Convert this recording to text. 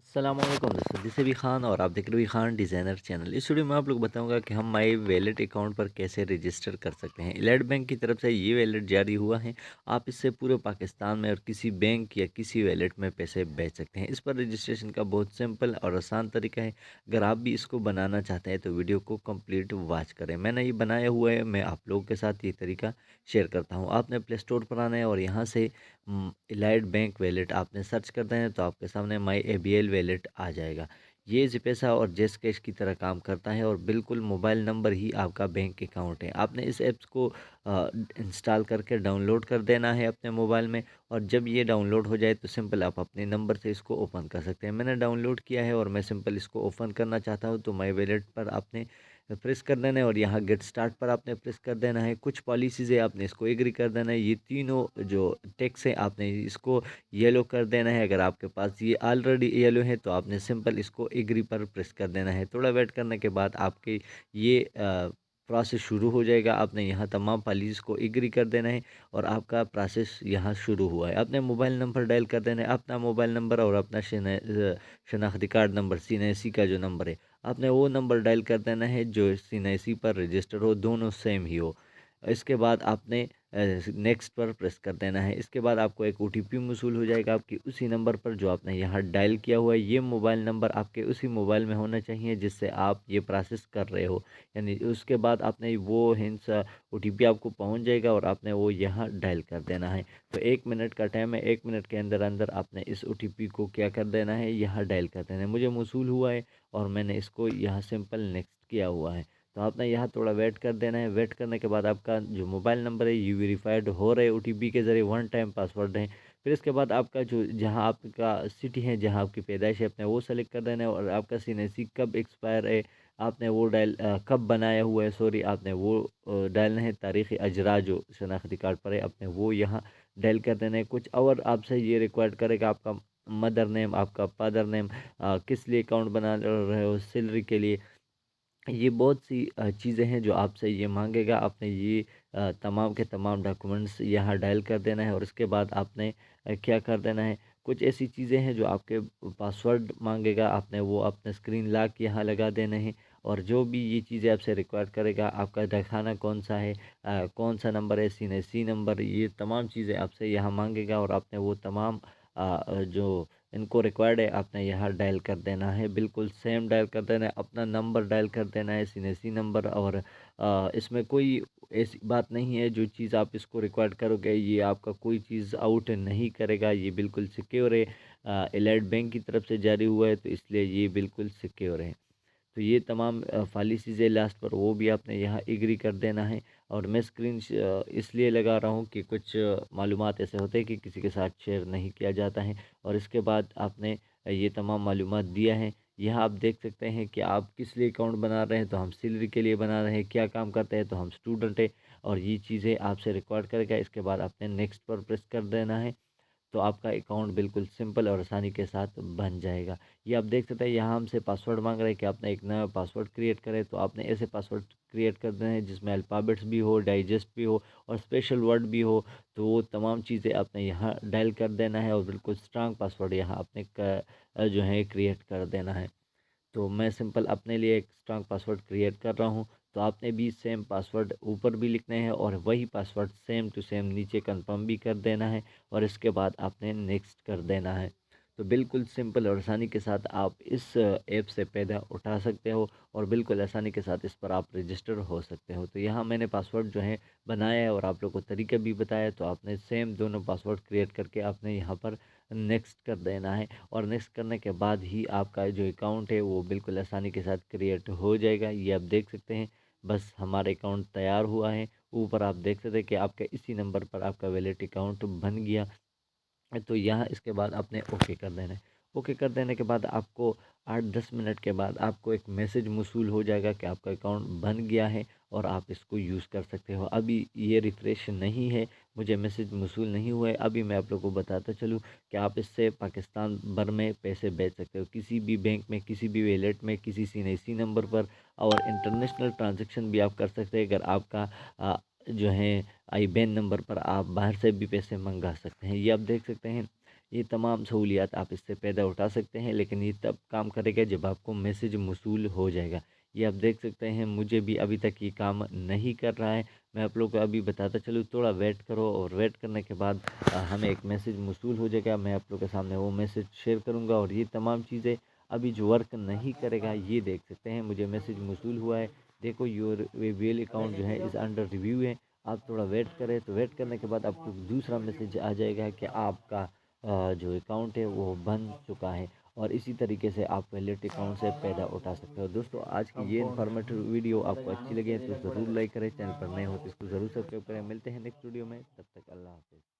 अस्सलामुअलैकुम दोस्तों, दिस भी खान और आप देख रहे हैं खान डिज़ाइनर चैनल। इस वीडियो में आप लोग बताऊंगा कि हम माई वैलेट अकाउंट पर कैसे रजिस्टर कर सकते हैं। इलाइट बैंक की तरफ से ये वैलेट जारी हुआ है। आप इससे पूरे पाकिस्तान में और किसी बैंक या किसी वैलेट में पैसे भेज सकते हैं। इस पर रजिस्ट्रेशन का बहुत सिंपल और आसान तरीका है। अगर आप भी इसको बनाना चाहते हैं तो वीडियो को कम्प्लीट वॉच करें। मैंने ये बनाया हुआ है, मैं आप लोगों के साथ ये तरीका शेयर करता हूँ। आपने प्ले स्टोर पर आना है और यहाँ से इलाइट बैंक वैलेट आपने सर्च कर देना है तो आपके सामने माई एबीएल वैलेट आ जाएगा। ये ज़पैसा और जेस कैश की तरह काम करता है और बिल्कुल मोबाइल नंबर ही आपका बैंक अकाउंट है। आपने इस ऐप्स को इंस्टॉल करके डाउनलोड कर देना है अपने मोबाइल में, और जब ये डाउनलोड हो जाए तो सिंपल आप अपने नंबर से इसको ओपन कर सकते हैं। मैंने डाउनलोड किया है और मैं सिंपल इसको ओपन करना चाहता हूँ तो माई वैलेट पर आपने प्रेस कर देना है और यहाँ गेट स्टार्ट पर आपने प्रेस कर देना है। कुछ पॉलिसीज़ है, आपने इसको एग्री कर देना है। ये तीनों जो टेक्स है आपने इसको येलो कर देना है। अगर आपके पास ये ऑलरेडी येलो है तो आपने सिंपल इसको एग्री पर प्रेस कर देना है। थोड़ा वेट करने के बाद आपके ये प्रोसेस शुरू हो जाएगा। आपने यहाँ तमाम पॉलिसीज़ को एग्री कर देना है और आपका प्रोसेस यहाँ शुरू हुआ है। आपने मोबाइल नंबर डायल कर देना है, अपना मोबाइल नंबर और अपना शनाख्ती कार्ड नंबर सीएनआईसी का जो नंबर है आपने वो नंबर डायल कर देना है जो सीएनआईसी पर रजिस्टर हो, दोनों सेम ही हो। इसके बाद आपने नेक्स्ट पर प्रेस कर देना है। इसके बाद आपको एक ओटीपी मौसूल हो जाएगा आपकी उसी नंबर पर जो आपने यहाँ डायल किया हुआ है। ये मोबाइल नंबर आपके उसी मोबाइल में होना चाहिए जिससे आप ये प्रोसेस कर रहे हो, यानी उसके बाद आपने वो हिंस ओटीपी आपको पहुँच जाएगा और आपने वो यहाँ डायल कर देना है। तो 1 मिनट का टाइम है, 1 मिनट के अंदर अंदर आपने इस ओटीपी को क्या कर देना है, यहाँ डायल कर देना है। मुझे मौसूल हुआ है और मैंने इसको यहाँ सिंपल नेक्स्ट किया हुआ है। तो आपने यहाँ थोड़ा वेट कर देना है। वेट करने के बाद आपका जो मोबाइल नंबर है ये वेरीफाइड हो रहे ओटीपी के ज़रिए, वन टाइम पासवर्ड है। फिर इसके बाद आपका जो जहाँ आपका सिटी है, जहाँ आपकी पैदाइश है, आपने वो सेलेक्ट कर देना है और आपका सीएनआईसी कब एक्सपायर है आपने वो डायल कब बनाया हुआ है, सॉरी, आपने वो डालना है। तारीख़ अजरा जो शनाख्ती कार्ड पर है आपने वो यहाँ डायल कर देना है। कुछ और आपसे ये रिक्वायर्ड करेगा, आपका मदर नेम, आपका फादर नेम, किस लिए अकाउंट बना रहे हो, सैलरी के लिए, ये बहुत सी चीज़ें हैं जो आपसे ये मांगेगा। आपने ये तमाम के तमाम डॉक्यूमेंट्स यहाँ डायल कर देना है और उसके बाद आपने क्या कर देना है, कुछ ऐसी चीज़ें हैं जो आपके पासवर्ड मांगेगा, आपने वो अपने स्क्रीन लॉक यहाँ लगा देने हैं। और जो भी ये चीज़ें आपसे रिक्वायर करेगा, आपका तहखाना कौन सा है, कौन सा नंबर है, सीएनआईसी नंबर, ये तमाम चीज़ें आपसे यहाँ मांगेगा और आपने वो तमाम जो इनको रिक्वायर्ड है आपने यहाँ डायल कर देना है। बिल्कुल सेम डायल कर देना है, अपना नंबर डायल कर देना है, सीएनआईसी नंबर। और इसमें कोई ऐसी बात नहीं है जो चीज़ आप इसको रिक्वायर्ड करोगे ये आपका कोई चीज़ आउट नहीं करेगा। ये बिल्कुल सिक्योर है, इलाइट बैंक की तरफ से जारी हुआ है तो इसलिए ये बिल्कुल सिक्योर है। तो ये तमाम पॉलिसीज़ है लास्ट पर, वो भी आपने यहाँ एग्री कर देना है। और मैं स्क्रीन इसलिए लगा रहा हूँ कि कुछ मालूमात ऐसे होते हैं कि किसी के साथ शेयर नहीं किया जाता है। और इसके बाद आपने ये तमाम मालूमात दिया है। यहाँ आप देख सकते हैं कि आप किस लिए अकाउंट बना रहे हैं, तो हम सैलरी के लिए बना रहे हैं। क्या काम करते हैं, तो हम स्टूडेंट हैं। और ये चीज़ें आपसे रिकॉर्ड करेगा। इसके बाद आपने नेक्स्ट पर प्रेस कर देना है तो आपका अकाउंट बिल्कुल सिंपल और आसानी के साथ बन जाएगा। ये आप देख सकते हैं यहाँ हमसे पासवर्ड मांग रहे हैं कि आपने एक नया पासवर्ड क्रिएट करें, तो आपने ऐसे पासवर्ड क्रिएट कर देना है जिसमें अल्फ़ाबेट्स भी हो, डाइजेस्ट भी हो और स्पेशल वर्ड भी हो। तो वो तमाम चीज़ें आपने यहाँ डायल कर देना है और बिल्कुल स्ट्रांग पासवर्ड यहाँ आपने जो है क्रिएट कर देना है। तो मैं सिंपल अपने लिए एक स्ट्रांग पासवर्ड क्रिएट कर रहा हूँ। तो आपने भी सेम पासवर्ड ऊपर भी लिखने हैं और वही पासवर्ड सेम टू सेम नीचे कंफर्म भी कर देना है और इसके बाद आपने नेक्स्ट कर देना है। तो बिल्कुल सिंपल और आसानी के साथ आप इस ऐप से फ़ायदा उठा सकते हो और बिल्कुल आसानी के साथ इस पर आप रजिस्टर हो सकते हो। तो यहाँ मैंने पासवर्ड जो है बनाया है और आप लोग को तरीका भी बताया, तो आपने सेम दोनों पासवर्ड क्रिएट करके आपने यहाँ पर नेक्स्ट कर देना है। और नेक्स्ट करने के बाद ही आपका जो अकाउंट है वो बिल्कुल आसानी के साथ क्रिएट हो जाएगा। ये आप देख सकते हैं, बस हमारा अकाउंट तैयार हुआ है। ऊपर आप देख सकते हैं कि आपका इसी नंबर पर आपका वैलेट अकाउंट बन गया। तो यहाँ इसके बाद आपने ओके कर देना है। ओके कर देने के बाद आपको 8-10 मिनट के बाद आपको एक मैसेज मौसूल हो जाएगा कि आपका अकाउंट बन गया है और आप इसको यूज़ कर सकते हो। अभी ये रिफ़्रेश नहीं है, मुझे मैसेज मौसूल नहीं हुआ है। अभी मैं आप लोगों को बताता चलूँ कि आप इससे पाकिस्तान भर में पैसे भेज सकते हो, किसी भी बैंक में, किसी भी वैलेट में, किसी सीएनआईसी नंबर पर। और इंटरनेशनल ट्रांजैक्शन भी आप कर सकते हैं। अगर आपका जो है आईबैन नंबर पर आप बाहर से भी पैसे मंगा सकते हैं। ये आप देख सकते हैं, ये तमाम सहूलियात आप इससे फ़ायदा उठा सकते हैं, लेकिन ये तब काम करेगा जब आपको मैसेज मौसूल हो जाएगा। ये आप देख सकते हैं, मुझे भी अभी तक ये काम नहीं कर रहा है। मैं आप लोगों को अभी बताता चलूँ, थोड़ा वेट करो और वेट करने के बाद हमें एक मैसेज मौसूल हो जाएगा। मैं आप लोगों के सामने वो मैसेज शेयर करूँगा और ये तमाम चीज़ें अभी जो वर्क नहीं करेगा, ये देख सकते हैं मुझे मैसेज मौसूल हुआ है। देखो योर वेल अकाउंट जो है इज़ अंडर रिव्यू है। आप थोड़ा वेट करें, तो वेट करने के बाद आपको दूसरा मैसेज आ जाएगा कि आपका जो अकाउंट है वो बन चुका है। और इसी तरीके से आप वैलेट अकाउंट से फ़ायदा उठा सकते हो। दोस्तों, आज की ये इन्फॉर्मेटिव वीडियो आपको अच्छी लगी है तो ज़रूर लाइक करें, चैनल पर नए हो तो इसको ज़रूर सब्सक्राइब करें। मिलते हैं नेक्स्ट वीडियो में, तब तक अल्लाह हाफ़िज़।